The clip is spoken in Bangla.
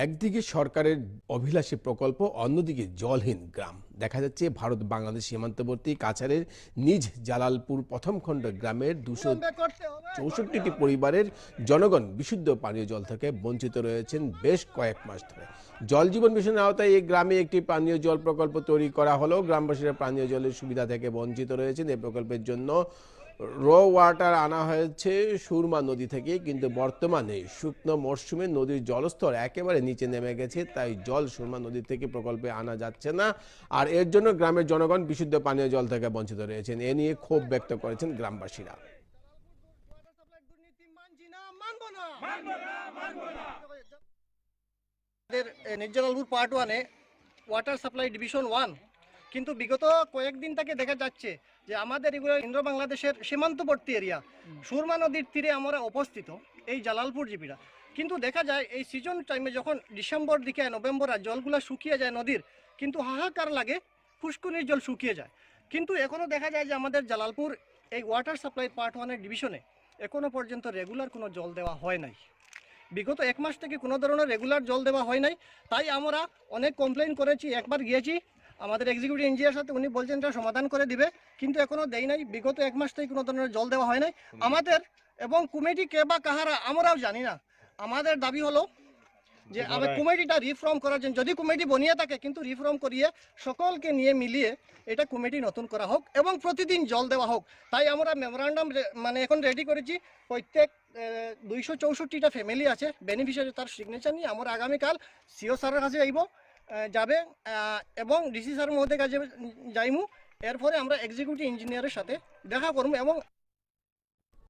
একদিকে সরকারের অভিলাষী প্রকল্প, অন্যদিকে জলহীন গ্রাম। দেখা যাচ্ছে ভারত বাংলাদেশ সীমান্তবর্তী কাছাড়ের নিজ জালালপুর প্রথম খণ্ড গ্রামের 264টি পরিবারের জনগণ বিশুদ্ধ পানীয় জল থেকে বঞ্চিত রয়েছেন বেশ কয়েক মাস ধরে। জল জীবন মিশনের আওতায় এই গ্রামে একটি পানীয় জল প্রকল্প তৈরি করা হলেও গ্রামবাসীরা পানীয় জলের সুবিধা থেকে বঞ্চিত রয়েছেন। এই প্রকল্পের জন্য ওয়াটার আনা হয়েছে সুরমা নদী থেকে, কিন্তু বর্তমানে শুকনো মরশুমে নদীর জলস্তর একেবারে নিচে নেমে গেছে, তাই জল সুরমা নদী থেকে প্রকল্পে আনা যাচ্ছে না। আর এর জন্য গ্রামের জনগণ বিশুদ্ধ পানীয় জল থেকে বঞ্চিত রয়েছেন। এ নিয়ে ক্ষোভ ব্যক্ত করেছেন গ্রামবাসীরা। নির্জলালপুর পার্ট 1-এ ওয়াটার সাপ্লাই ডিভিশন 1, কিন্তু বিগত কয়েকদিন থেকে দেখা যাচ্ছে যে আমাদের এগুলো ইন্দ্র বাংলাদেশের সীমান্তবর্তী এরিয়া, সুরমা নদীর তীরে আমরা অবস্থিত এই জালালপুর জিপিটা। কিন্তু দেখা যায় এই সিজন টাইমে যখন ডিসেম্বর দিকে নভেম্বর আর জলগুলো শুকিয়ে যায় নদীর, কিন্তু হাহাকার লাগে, পুষ্করিণীর জল শুকিয়ে যায়। কিন্তু এখনও দেখা যায় যে আমাদের জালালপুর এই ওয়াটার সাপ্লাই পার্ট 1-এর ডিভিশনে এখনও পর্যন্ত রেগুলার কোনো জল দেওয়া হয় নাই। বিগত এক মাস থেকে কোনো ধরনের রেগুলার জল দেওয়া হয় নাই। তাই আমরা অনেক কমপ্লেন করেছি, একবার গিয়েছি আমাদের এক্সিকিউটিভ ইঞ্জিনিয়ার সাথে, উনি বলছেন এটা সমাধান করে দিবে, কিন্তু এখনও দেয় নাই। বিগত এক মাস থেকে কোনো ধরনের জল দেওয়া হয় নাই আমাদের, এবং কমিটি কে বা কাহারা আমরাও জানি না। আমাদের দাবি হলো যে আমরা কমিটিটা রিফর্ম করার জন্য, যদি কমিটি বনিয়ে থাকে কিন্তু রিফর্ম করিয়ে সকলকে নিয়ে মিলিয়ে এটা কমিটি নতুন করা হোক এবং প্রতিদিন জল দেওয়া হোক। তাই আমরা মেমোরান্ডাম মানে এখন রেডি করেছি। প্রত্যেক 264টা ফ্যামিলি আছে বেনিফিশিয়ারি, তার সিগনেচার নিয়ে আমরা আগামীকাল সিও স্যারের কাছে যাবে এবং ডিসি স্যারের মধ্যে কাছে যাইমু। এরপরে আমরা এক্সিকিউটিভ ইঞ্জিনিয়ারের সাথে দেখা করবো এবং